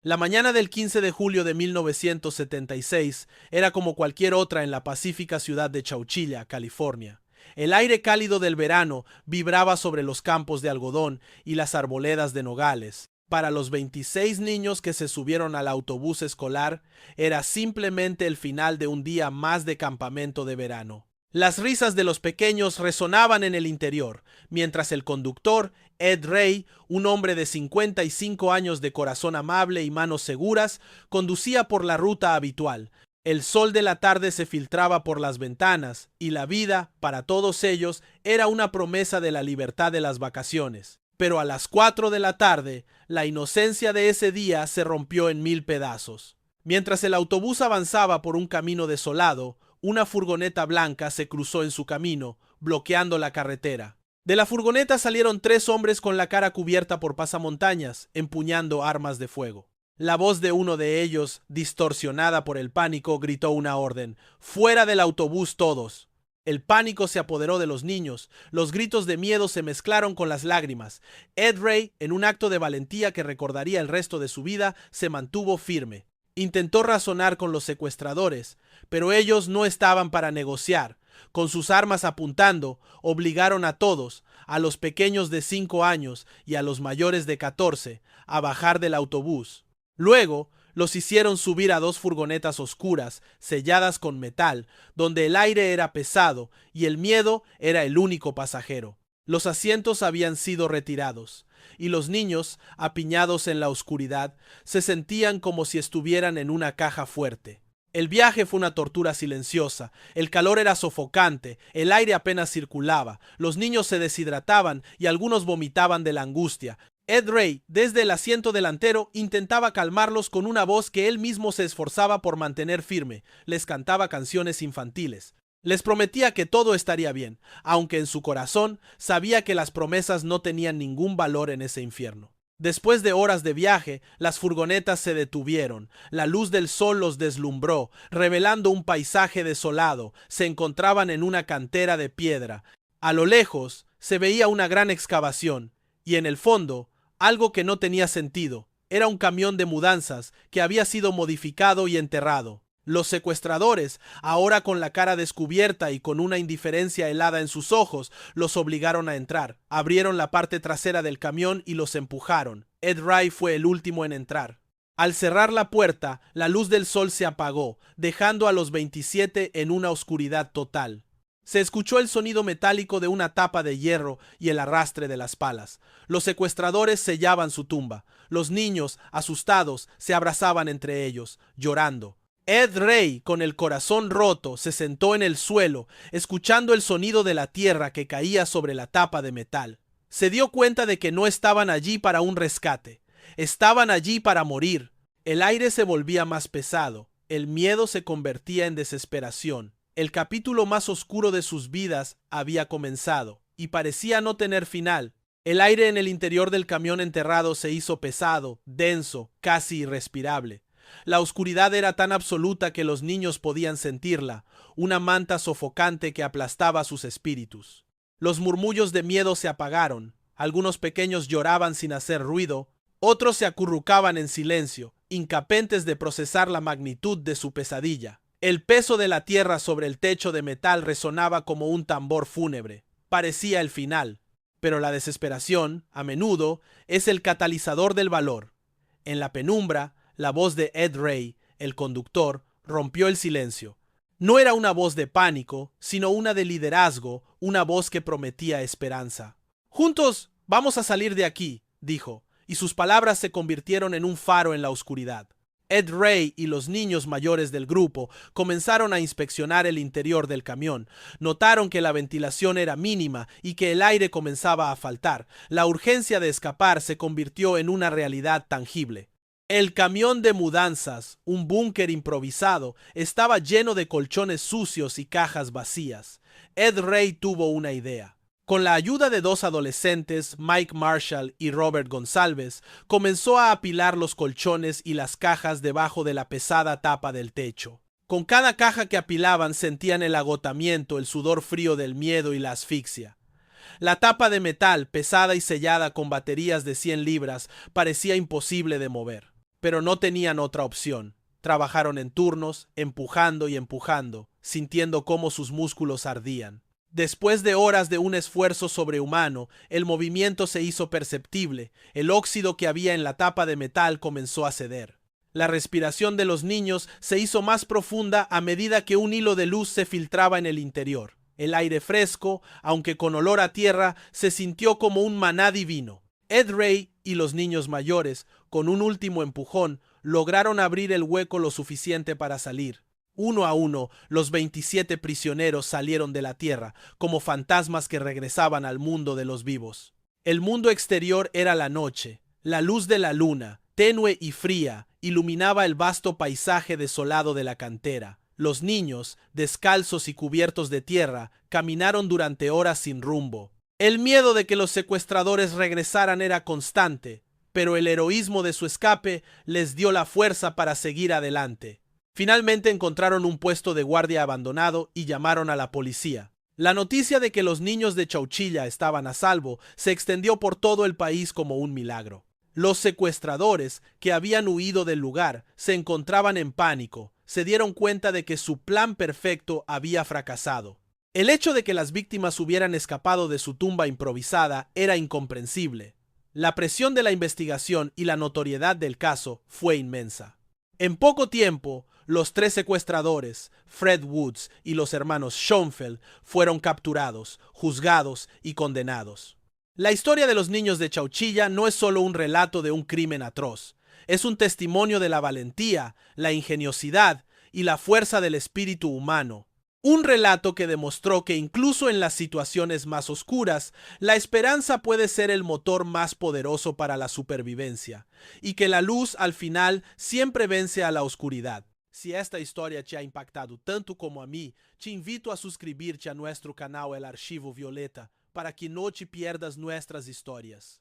La mañana del 15 de julio de 1976 era como cualquier otra en la pacífica ciudad de Chowchilla, California. El aire cálido del verano vibraba sobre los campos de algodón y las arboledas de nogales. Para los 26 niños que se subieron al autobús escolar, era simplemente el final de un día más de campamento de verano. Las risas de los pequeños resonaban en el interior, mientras el conductor, Ed Ray, un hombre de 55 años de corazón amable y manos seguras, conducía por la ruta habitual. El sol de la tarde se filtraba por las ventanas, y la vida, para todos ellos, era una promesa de la libertad de las vacaciones. Pero a las 4 de la tarde, la inocencia de ese día se rompió en 1000 pedazos. Mientras el autobús avanzaba por un camino desolado, una furgoneta blanca se cruzó en su camino, bloqueando la carretera. De la furgoneta salieron 3 hombres con la cara cubierta por pasamontañas, empuñando armas de fuego. La voz de uno de ellos, distorsionada por el pánico, gritó una orden: ¡fuera del autobús todos! El pánico se apoderó de los niños, los gritos de miedo se mezclaron con las lágrimas. Ed Ray, en un acto de valentía que recordaría el resto de su vida, se mantuvo firme. Intentó razonar con los secuestradores, pero ellos no estaban para negociar. Con sus armas apuntando, obligaron a todos, a los pequeños de 5 años y a los mayores de 14, a bajar del autobús. Luego, los hicieron subir a 2 furgonetas oscuras, selladas con metal, donde el aire era pesado y el miedo era el único pasajero. Los asientos habían sido retirados, y los niños, apiñados en la oscuridad, se sentían como si estuvieran en una caja fuerte. El viaje fue una tortura silenciosa, el calor era sofocante, el aire apenas circulaba, los niños se deshidrataban y algunos vomitaban de la angustia. Ed Ray, desde el asiento delantero, intentaba calmarlos con una voz que él mismo se esforzaba por mantener firme. Les cantaba canciones infantiles. Les prometía que todo estaría bien, aunque en su corazón sabía que las promesas no tenían ningún valor en ese infierno. Después de horas de viaje, las furgonetas se detuvieron. La luz del sol los deslumbró, revelando un paisaje desolado. Se encontraban en una cantera de piedra. A lo lejos se veía una gran excavación, y en el fondo, algo que no tenía sentido. Era un camión de mudanzas que había sido modificado y enterrado. Los secuestradores, ahora con la cara descubierta y con una indiferencia helada en sus ojos, los obligaron a entrar. Abrieron la parte trasera del camión y los empujaron. Ed Ray fue el último en entrar. Al cerrar la puerta, la luz del sol se apagó, dejando a los 27 en una oscuridad total. Se escuchó el sonido metálico de una tapa de hierro y el arrastre de las palas. Los secuestradores sellaban su tumba. Los niños, asustados, se abrazaban entre ellos, llorando. Ed Ray, con el corazón roto, se sentó en el suelo, escuchando el sonido de la tierra que caía sobre la tapa de metal. Se dio cuenta de que no estaban allí para un rescate. Estaban allí para morir. El aire se volvía más pesado. El miedo se convertía en desesperación. El capítulo más oscuro de sus vidas había comenzado, y parecía no tener final. El aire en el interior del camión enterrado se hizo pesado, denso, casi irrespirable. La oscuridad era tan absoluta que los niños podían sentirla, una manta sofocante que aplastaba sus espíritus. Los murmullos de miedo se apagaron, algunos pequeños lloraban sin hacer ruido, otros se acurrucaban en silencio, incapentes de procesar la magnitud de su pesadilla. El peso de la tierra sobre el techo de metal resonaba como un tambor fúnebre. Parecía el final, pero la desesperación, a menudo, es el catalizador del valor. En la penumbra, la voz de Ed Ray, el conductor, rompió el silencio. No era una voz de pánico, sino una de liderazgo, una voz que prometía esperanza. «Juntos vamos a salir de aquí», dijo, y sus palabras se convirtieron en un faro en la oscuridad. Ed Ray y los niños mayores del grupo comenzaron a inspeccionar el interior del camión. Notaron que la ventilación era mínima y que el aire comenzaba a faltar. La urgencia de escapar se convirtió en una realidad tangible. El camión de mudanzas, un búnker improvisado, estaba lleno de colchones sucios y cajas vacías. Ed Ray tuvo una idea. Con la ayuda de 2 adolescentes, Mike Marshall y Robert González, comenzó a apilar los colchones y las cajas debajo de la pesada tapa del techo. Con cada caja que apilaban sentían el agotamiento, el sudor frío del miedo y la asfixia. La tapa de metal, pesada y sellada con baterías de 100 libras, parecía imposible de mover. pero no tenían otra opción. Trabajaron en turnos, empujando y empujando, sintiendo cómo sus músculos ardían. Después de horas de un esfuerzo sobrehumano, el movimiento se hizo perceptible. El óxido que había en la tapa de metal comenzó a ceder. La respiración de los niños se hizo más profunda a medida que un hilo de luz se filtraba en el interior. El aire fresco, aunque con olor a tierra, se sintió como un maná divino. Ed Ray y los niños mayores, con un último empujón, lograron abrir el hueco lo suficiente para salir. Uno a uno, los 27 prisioneros salieron de la tierra, como fantasmas que regresaban al mundo de los vivos. El mundo exterior era la noche. La luz de la luna, tenue y fría, iluminaba el vasto paisaje desolado de la cantera. Los niños, descalzos y cubiertos de tierra, caminaron durante horas sin rumbo. El miedo de que los secuestradores regresaran era constante, pero el heroísmo de su escape les dio la fuerza para seguir adelante. Finalmente encontraron un puesto de guardia abandonado y llamaron a la policía. La noticia de que los niños de Chauchilla estaban a salvo se extendió por todo el país como un milagro. Los secuestradores, que habían huido del lugar, se encontraban en pánico. Se dieron cuenta de que su plan perfecto había fracasado. El hecho de que las víctimas hubieran escapado de su tumba improvisada era incomprensible. La presión de la investigación y la notoriedad del caso fue inmensa. En poco tiempo, los 3 secuestradores, Fred Woods y los hermanos Schoenfeld, fueron capturados, juzgados y condenados. La historia de los niños de Chauchilla no es solo un relato de un crimen atroz. Es un testimonio de la valentía, la ingeniosidad y la fuerza del espíritu humano. Un relato que demostró que incluso en las situaciones más oscuras, la esperanza puede ser el motor más poderoso para la supervivencia, y que la luz al final siempre vence a la oscuridad. Si esta historia te ha impactado tanto como a mí, te invito a suscribirte a nuestro canal El Archivo Violeta para que no te pierdas nuestras historias.